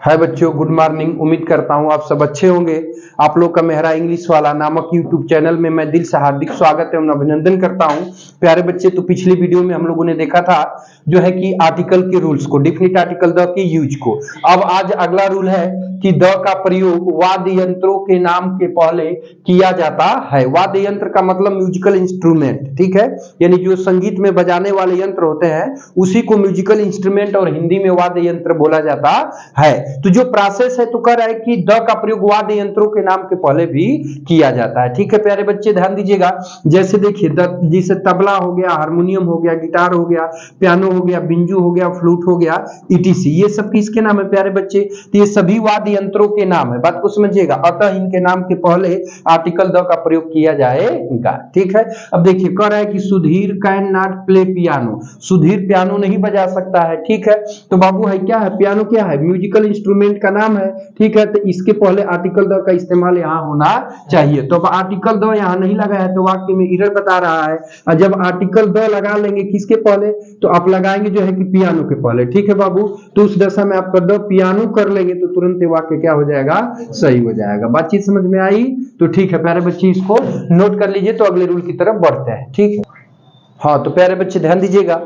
हाय बच्चों, good morning. उम्मीद करता हूँ आप सब अच्छे होंगे। आप लोग का मेहरा इंग्लिश वाला नामक यूट्यूब चैनल में मैं दिल से हार्दिक स्वागत एवं अभिनंदन करता हूँ। प्यारे बच्चे, तो पिछली वीडियो में हम लोगों ने देखा था जो है कि आर्टिकल के रूल्स को, डिफिनिट आर्टिकल द के यूज को। अब आज अगला रूल है कि द का प्रयोग वाद्य यंत्रों के नाम के पहले किया जाता है। वाद्य यंत्र का मतलब म्यूजिकल इंस्ट्रूमेंट, ठीक है, यानी जो संगीत में बजाने वाले यंत्र होते हैं उसी को म्यूजिकल इंस्ट्रूमेंट और हिंदी में वाद्य यंत्र बोला जाता है। तो जो प्रोसेस है तो कह रहा है कि द का प्रयोग वाद्य यंत्रों के नाम के पहले भी किया जाता है। ठीक है प्यारे बच्चे, ध्यान दीजिएगा। जैसे देखिए, जैसे तबला हो गया, हारमोनियम हो गया, गिटार हो गया, पियानो हो गया, बिंजू हो गया, फ्लूट हो गया, ईटीसी, ये सब किसके नाम है प्यारे बच्चे? तो ये सभी वाद्य यंत्रों के नाम है। बात को समझिएगा। अतः इनके नाम के पहले आर्टिकल द का प्रयोग किया जाएगा। ठीक है। अब देखिए, कह रहा है कि Sudhir can not play piano. Sudhir piano नहीं बजा सकता है। ठीक है। तो बाबू है क्या है? पियानो क्या है? म्यूजिकल इंस्ट्रूमेंट का नाम है। ठीक है। तो इसके पहले आर्टिकल द का इस्तेमाल यहाँ होना चाहिए। तो अब आर्टिकल द यहाँ नहीं लगा है तो वाक्य में एरर बता रहा है। और जब आर्टिकल द लगा लेंगे किसके पहले, तो आप लगाएंगे जो है कि पियानो के पहले। ठीक है बाबू। तो उस दशा में आपका द पियानो कर लेंगे तो तुरंत वाक्य क्या हो जाएगा? सही हो जाएगा। बातचीत समझ में आई? तो ठीक है प्यारे बच्चे, इसको नोट कर लीजिए। तो अगले रूल की तरफ बढ़ते हैं। ठीक है। हाँ, तो प्यारे बच्चे ध्यान दीजिएगा।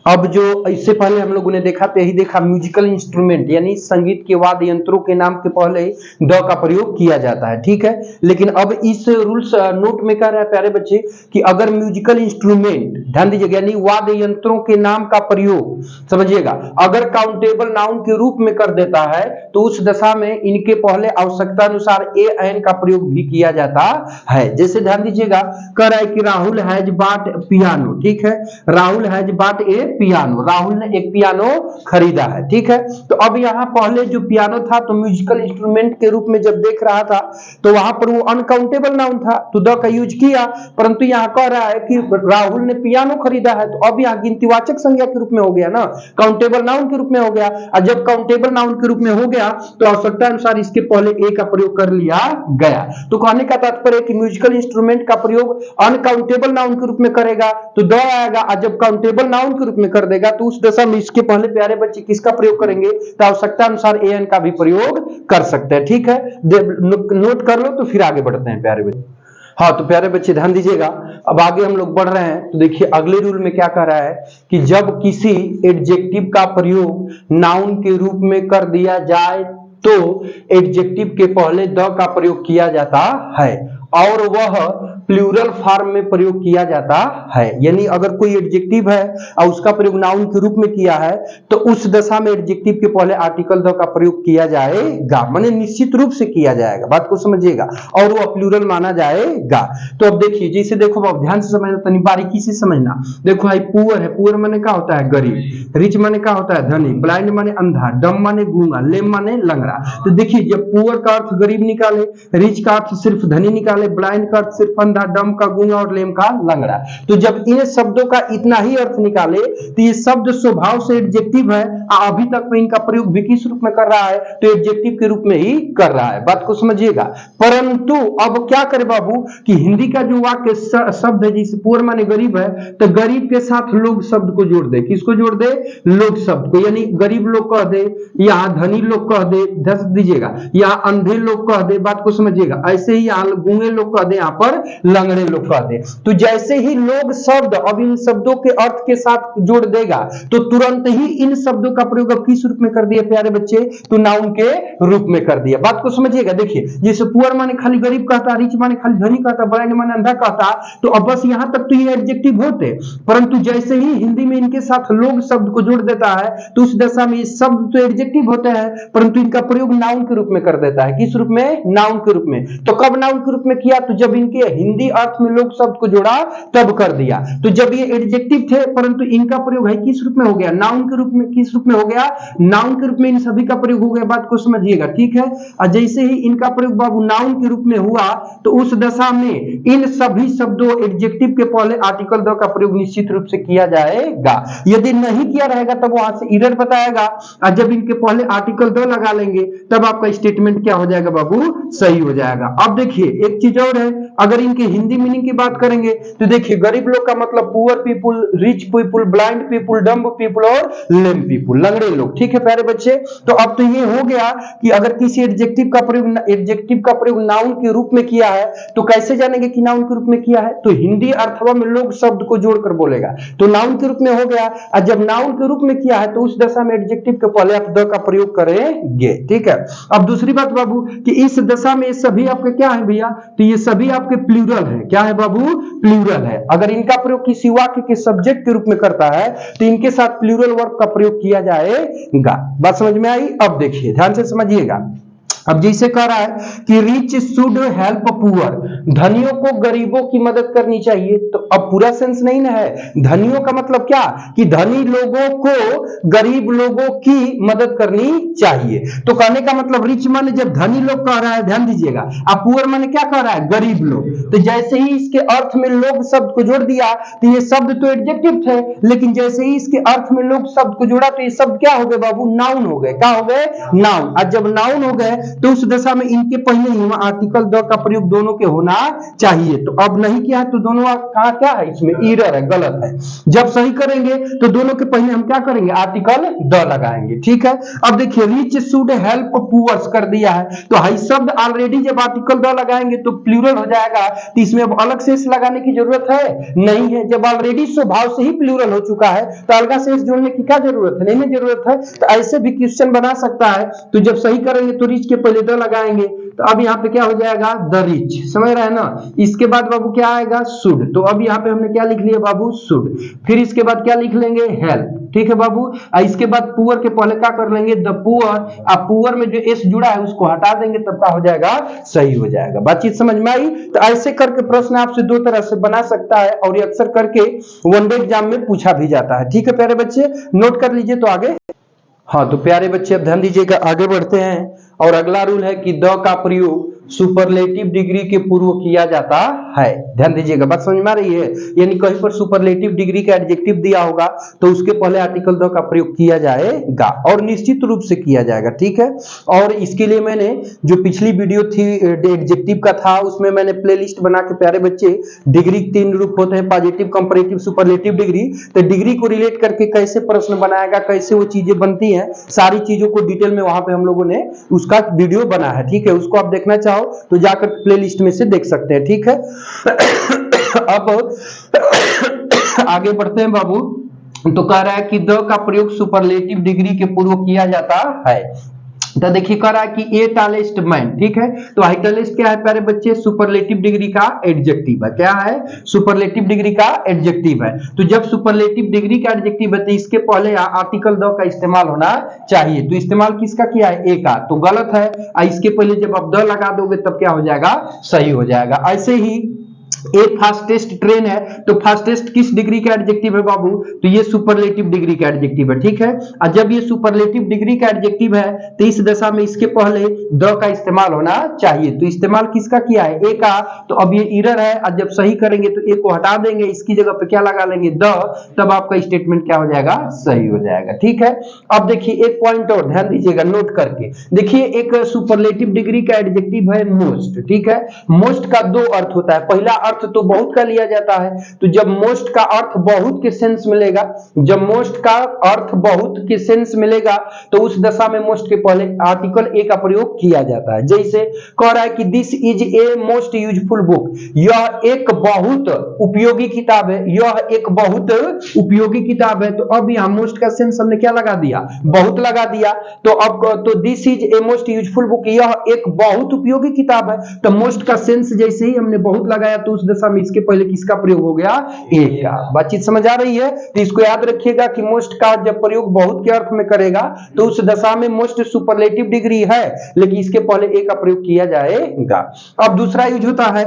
अब जो इससे पहले हम लोगों ने देखा तो यही देखा, म्यूजिकल इंस्ट्रूमेंट यानी संगीत के वाद्य यंत्रों के नाम के पहले द का प्रयोग किया जाता है। ठीक है। लेकिन अब इस रूल्स नोट में कह रहा है प्यारे बच्चे कि अगर म्यूजिकल इंस्ट्रूमेंट, ध्यान दीजिएगा, यानी वाद्य यंत्रों के नाम का प्रयोग, समझिएगा, अगर काउंटेबल नाउन के रूप में कर देता है तो उस दशा में इनके पहले आवश्यकता अनुसार ए एन का प्रयोग भी किया जाता है। जैसे ध्यान दीजिएगा, कह रहा है कि राहुल हैज बॉट पियानो। ठीक है। Rahul has bought a piano, Rahul ने एक पियानो खरीदा है। ठीक है। तो अब यहाँ पहले जो पियानो था तो म्यूजिकल इंस्ट्रूमेंट के रूप में जब देख रहा था तो वहां पर वो अनकाउंटेबल नाउन था तो द का यूज किया, परंतु यहाँ कह रहा है कि राहुल ने पियानो खरीदा है तो अब यहाँ गिनतीवाचक संज्ञा के रूप में हो गया ना, काउंटेबल नाउन के रूप में हो गया। और जब काउंटेबल नाउन के रूप में हो गया तो आवश्यकता अनुसार इसके पहले ए का प्रयोग कर लिया गया। तो कहने का तात्पर्य कि म्यूजिकल इंस्ट्रूमेंट का प्रयोग अनकाउंटेबल नाउन के रूप में करेगा तो द आएगा, और जब काउंटेबल नाउन के रूप में कर देगा तो उस दशा में इसके पहले प्यारे बच्चे किसका प्रयोग करेंगे? तो आवश्यकता अनुसार एन का भी प्रयोग कर सकते हैं। ठीक है। नोट कर लो तो फिर आगे बढ़ते हैं प्यारे बच्चे। हाँ, तो प्यारे बच्चे ध्यान दीजिएगा। अब आगे हम लोग बढ़ रहे हैं तो देखिए अगले रूल में क्या कह रहा है कि जब किसी एडजेक्टिव का प्रयोग नाउन के रूप में कर दिया जाए तो एडजेक्टिव के पहले द का प्रयोग किया जाता है और वह प्लूरल फॉर्म में प्रयोग किया जाता है। यानी अगर कोई एडजेक्टिव है और उसका प्रयोग नाउन के रूप में किया है तो उस दशा में एडजेक्टिव के पहले आर्टिकल द का प्रयोग किया जाएगा, माने निश्चित रूप से किया जाएगा। बात को समझिएगा। और वह प्लूरल माना जाएगा। तो अब देखिए, जैसे देखो अब ध्यान से समझना, तनी बारीकी से समझना। देखो भाई, पुअर है, पुअर माने क्या होता है? गरीब। रिच माने क्या होता है? धनी। ब्लाइंड माने अंधा। डम माने गूंगा। लेम माने लंगड़ा। तो देखिए, जब पुअर का अर्थ गरीब निकाले, रिच का अर्थ सिर्फ धनी निकाले, ब्लाइंड का अर्थ सिर्फ अंधा, डम का गूंगा और लेम का लंगड़ा, तो जब इन शब्दों का इतना ही अर्थ निकाले तो ये शब्द स्वभाव से एडजेक्टिव है। अभी तक में इनका प्रयोग भी किस रूप में कर रहा है? तो एडजेक्टिव के रूप में ही कर रहा है। बात को समझिएगा। परंतु अब क्या करे बाबू कि हिंदी का जो वाक्य शब्द है, जैसे पुअर माने गरीब है, तो गरीब के साथ लोग शब्द को जोड़ दे। किसको जोड़ दे? लोग शब्द को। यानी गरीब लोग कह दे, या धनी लोग कह दे, ध्यान दीजिएगा, या अंधे लोग कह दे। बात को समझिएगा। ऐसे ही यहाँ गूंगे लोग कह दे, यहाँ पर लंगड़े लोग कह दे। तो जैसे ही लोग शब्द अब इन शब्दों के अर्थ के साथ जोड़ देगा तो तुरंत ही इन शब्दों का प्रयोग अब किस रूप में कर दिया प्यारे बच्चे? तो नाउन के रूप में कर दिया। बात को समझिएगा। देखिए, जैसे पुअर माने खाली गरीब कहता, रिच माने खाली धनी कहता, ब्लाइंड माने अंधा कहता, तो अब बस यहां तक तो ये एडजेक्टिव होते। परंतु जैसे ही हिंदी में इनके साथ लोग शब्द को जोड़ देता है तो उस दशा में ये शब्द तो एडजेक्टिव होते हैं परंतु इनका प्रयोग नाउन के रूप में कर देता है। किस रूप में? नाउन के रूप में। तो कब नाउन के रूप में किया? तो जब इनके हिंदी अर्थ में लोग शब्द को जोड़ा तब कर दिया। तो जब ये एडजेक्टिव थे परंतु इनका प्रयोग है किस रूप में हो गया? नाउन के रूप में। किस रूप में हो गया? नाउन के रूप में इन सभी का प्रयोग हो गया। बात को समझिएगा। ठीक है। और जैसे ही इनका प्रयोग बाबू नाउन के रूप में हुआ तो उस दशा में इन सभी शब्दों एडजेक्टिव के पहले आर्टिकल द का प्रयोग निश्चित रूप से किया जाएगा। यदि नहीं किया रहेगा तब वहां से एरर बताएगा, और जब इनके पहले आर्टिकल द लगा लेंगे तब आपका स्टेटमेंट क्या हो जाएगा बाबू? सही हो जाएगा। अब देखिए एक चीज और है, अगर इनके चलिए हिंदी मीनिंग की बात करेंगे तो देखिए गरीब लोग का मतलब poor people, rich people, blind people, dumb people और लेम पीपुल, लंगड़े लोग। ठीक है प्यारे बच्चे, तो अब तो ये हो गया कि अगर किसी एडजेक्टिव का प्रयोग नाउन के रूप में किया है तो कैसे जानेंगे कि नाउन के रूप में किया है, तो हिंदी अर्थवा में लोग शब्द को जोड़कर बोलेगा तो नाउन के रूप में हो गया। और जब नाउन के रूप में किया है तो उस दशा में एडजेक्टिव के पहले आप द का प्रयोग करेंगे। ठीक है, अब दूसरी बात बाबू कि इस दशा में सभी आपके क्या है भैया, तो ये सभी आपके प्लूरल है। क्या है बाबू, प्लूरल है। अगर इनका प्रयोग किसी वाक्य के सब्जेक्ट के रूप में करता है तो इनके साथ प्लूरल वर्ब का प्रयोग किया जाएगा। बात समझ में आई? अब देखिए ध्यान से समझिएगा। अब जैसे कह रहा है कि रिच शुड हेल्प पुअर, धनियों को गरीबों की मदद करनी चाहिए, तो अब पूरा सेंस नहीं ना है। धनियों का मतलब क्या कि धनी लोगों को गरीब लोगों की मदद करनी चाहिए। तो कहने का मतलब रिच माने जब धनी लोग कह रहा है, ध्यान दीजिएगा, अब पुअर माने क्या कह रहा है, गरीब लोग। तो जैसे ही इसके अर्थ में लोग शब्द को जोड़ दिया तो ये शब्द तो एडजेक्टिव थे, लेकिन जैसे ही इसके अर्थ में लोग शब्द को जोड़ा तो ये शब्द क्या हो गए बाबू, नाउन हो गए। क्या हो गए, नाउन। और जब नाउन हो गए तो उस दशा में इनके पहले ही आर्टिकल द का प्रयोग दोनों के होना चाहिए। तो अब नहीं किया है तो दोनों कहा क्या है, इसमें एरर है, गलत है। जब सही करेंगे तो दोनों के पहले हम क्या करेंगे, आर्टिकल द लगाएंगे। ठीक है, अब देखिए रिच शुड हेल्प पुअर्स कर दिया है तो हाई शब्द ऑलरेडी जब आर्टिकल द लगाएंगे तो प्लूरल हो जाएगा, तो इसमें अब अलग से लगाने की जरूरत है नहीं है। जब ऑलरेडी स्वभाव से ही प्लूरल हो चुका है तो अलग से जोड़ने की क्या जरूरत है, नहीं जरूरत है। तो ऐसे भी क्वेश्चन बना सकता है। तो जब सही करेंगे तो रिच के पहले द लगाएंगे, तो अब यहाँ पे क्या हो जाएगा, द रिच। समझ रहे हैं ना? इसके बाद बाबू क्या आएगा, शुड। तो अब यहाँ पे हमने क्या लिख लिया बाबू, शुड। फिर इसके बाद क्या लिख लेंगे, हेल्प। ठीक है बाबू, इसके बाद पुअर के पहले क्या कर लेंगे, द पुअर। अब पुअर में जो एस जुड़ा है उसको हटा देंगे, तब क्या हो जाएगा, सही हो जाएगा। बातचीत समझ में आई? तो ऐसे करके प्रश्न आपसे दो तरह से बना सकता है और ये अक्सर करके वनडे एग्जाम में पूछा भी जाता है। ठीक है प्यारे बच्चे, नोट कर लीजिए। तो आगे, हाँ तो प्यारे बच्चे अब ध्यान दीजिएगा, आगे बढ़ते हैं। और अगला रूल है कि द का प्रयोग सुपरलेटिव डिग्री के पूर्व किया जाता है। ध्यान दीजिएगा, बात समझ में आ रही है? यानी कहीं पर सुपरलेटिव डिग्री का एडजेक्टिव दिया होगा तो उसके पहले आर्टिकल द का प्रयोग किया जाएगा और निश्चित रूप से किया जाएगा। ठीक है, और इसके लिए मैंने जो पिछली वीडियो थी एडजेक्टिव का था उसमें मैंने प्लेलिस्ट बना के, प्यारे बच्चे डिग्री 3 रूप होते हैं, पॉजिटिव, कंपैरेटिव, सुपरलेटिव डिग्री। तो डिग्री को रिलेट करके कैसे प्रश्न बनाएगा, कैसे वो चीजें बनती हैं, सारी चीजों को डिटेल में वहां पे हम लोगों ने उसका वीडियो बना है। ठीक है, उसको आप देखना चाहो तो जाकर प्लेलिस्ट में से देख सकते हैं। ठीक है, अब आगे बढ़ते हैं बाबू। तो कह रहा है कि द का प्रयोग सुपरलेटिव डिग्री के पूर्व किया जाता है। तो देखिए कह रहा है कि ए टॉलेस्ट मैन। ठीक है, तो हाई टॉलेस्ट क्या है प्यारे बच्चे, सुपरलेटिव डिग्री का एडजेक्टिव है। क्या है, सुपरलेटिव डिग्री का एडजेक्टिव है। तो जब सुपरलेटिव डिग्री का एडजेक्टिव है तो इसके पहले आर्टिकल द का इस्तेमाल होना चाहिए। तो इस्तेमाल किसका किया है, ए का, तो गलत है। इसके पहले जब आप द लगा दोगे तब क्या हो जाएगा, सही हो जाएगा। ऐसे ही ए फास्टेस्ट ट्रेन है तो फास्टेस्ट किस डिग्री का एडजेक्टिव है बाबू, तो ये सुपरलेटिव डिग्री का एडजेक्टिव है। ठीक है, और जब ये सुपरलेटिव डिग्री का एडजेक्टिव है तो इस दशा में इसके पहले द का इस्तेमाल होना चाहिए। तो इस्तेमाल किसका किया है, ए का। तो अब ये एरर है, और जब सही करेंगे तो ए को हटा देंगे, इसकी जगह पे क्या लगा लेंगे, द, तब आपका स्टेटमेंट क्या हो जाएगा, सही हो जाएगा। ठीक है, अब देखिए एक पॉइंट और ध्यान दीजिएगा, नोट करके देखिए। एक सुपरलेटिव डिग्री का एडजेक्टिव है मोस्ट। ठीक है, मोस्ट का दो अर्थ होता है। पहला अर्थ तो बहुत का लिया जाता है, तो जब मोस्ट का अर्थ बहुत के सेंस मिलेगा, जब मोस्ट का अर्थ बहुत के सेंस मिलेगा तो उस दशा में मोस्ट के पहले आर्टिकल ए का प्रयोग किया जाता है। जैसे कह रहा है कि this is a most useful book, यह एक बहुत उपयोगी किताब है, यह एक बहुत उपयोगी किताब है। तो अब यहां मोस्ट का सेंस हमने क्या लगा दिया, बहुत लगा दिया। तो अब तो this is a most useful book, यह एक बहुत उपयोगी किताब है। तो मोस्ट का सेंस जैसे ही हमने बहुत लगाया तो उस दशा में इसके पहले किसका प्रयोग हो गया, ए का। बातचीत समझ आ रही है? तो इसको याद रखिएगा कि मोस्ट का जब प्रयोग बहुत के अर्थ में करेगा तो उस दशा में मोस्ट सुपरलेटिव डिग्री है, लेकिन इसके पहले ए का प्रयोग किया जाएगा। अब दूसरा यूज होता है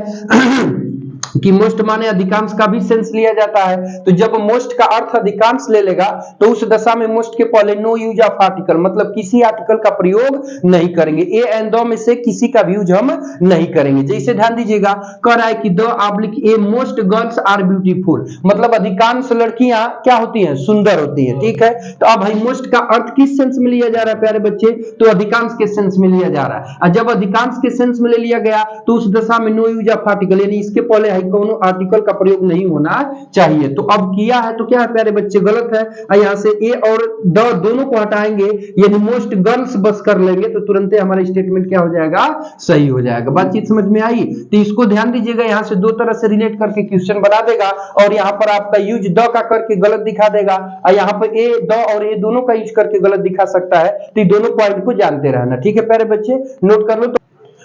कि मोस्ट माने अधिकांश का भी सेंस लिया जाता है। तो जब मोस्ट का अर्थ अधिकांश ले लेगा तो उस दशा में मोस्ट के पहले नो यूज ऑफ आर्टिकल, मतलब किसी आर्टिकल का प्रयोग नहीं करेंगे। ए एंड द में से किसी का भी यूज हम नहीं करेंगे। जैसे ध्यान दीजिएगा, कह रहा है कि the oblique a most girls are beautiful, मतलब अधिकांश लड़कियां क्या होती हैं, सुंदर होती हैं। ठीक है, तो अब भाई मोस्ट का अर्थ किस सेंस में लिया जा रहा है प्यारे बच्चे, तो अधिकांश के सेंस में लिया जा रहा है। और जब अधिकांश के सेंस में ले लिया गया तो उस दशा में नो यूज ऑफ आर्टिकल, यानी इसके पहले है कोनो आर्टिकल का प्रयोग नहीं होना चाहिए। तो अब किया है तो क्या है प्यारे बच्चे, गलत है। यहाँ से ए और द दोनों को हटाएंगे, यानी मोस्ट गर्ल्स बस कर लेंगे तो तुरंत हमारा स्टेटमेंट क्या हो जाएगा, सही हो जाएगा। बातचीत समझ में आई? तो इसको ध्यान दीजिएगा, यहाँ से दो तरह से रिलेट करके क्वेश्चन बना देगा और यहाँ पर आपका यूज द का करके गलत दिखा देगा, और यहाँ पर ए द और ए दोनों का यूज करके गलत दिखा सकता है। तो दोनों पॉइंट को जानते रहना, ठीक है प्यारे बच्चे, नोट कर लो। तो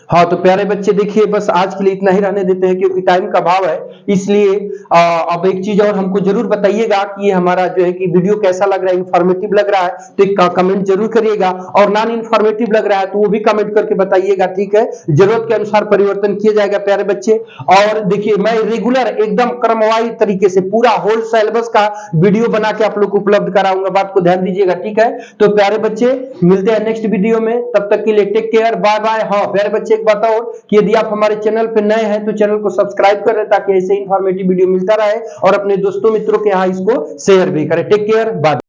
हाँ तो प्यारे बच्चे देखिए, बस आज के लिए इतना ही रहने देते हैं क्योंकि टाइम का अभाव है, इसलिए अब एक चीज और हमको जरूर बताइएगा कि ये हमारा जो है कि वीडियो कैसा लग रहा है, इंफॉर्मेटिव लग रहा है तो एक कमेंट जरूर करिएगा, और नॉन इंफॉर्मेटिव लग रहा है तो वो भी कमेंट करके बताइएगा, ठीक है। जरूरत के अनुसार परिवर्तन किया जाएगा प्यारे बच्चे। और देखिए मैं रेगुलर एकदम क्रमवार तरीके से पूरा होल सिलेबस का वीडियो बना के आप लोग को उपलब्ध कराऊंगा, बात को ध्यान दीजिएगा, ठीक है। तो प्यारे बच्चे मिलते हैं नेक्स्ट वीडियो में, तब तक के लिए टेक केयर, बाय बाय। हाँ प्यारे बच्चे एक बात और कि यदि आप हमारे चैनल पे नए हैं तो चैनल को सब्सक्राइब करें ताकि ऐसे इंफॉर्मेटिव वीडियो मिलता रहे, और अपने दोस्तों मित्रों के यहाँ इसको शेयर भी करें। Take care, bye.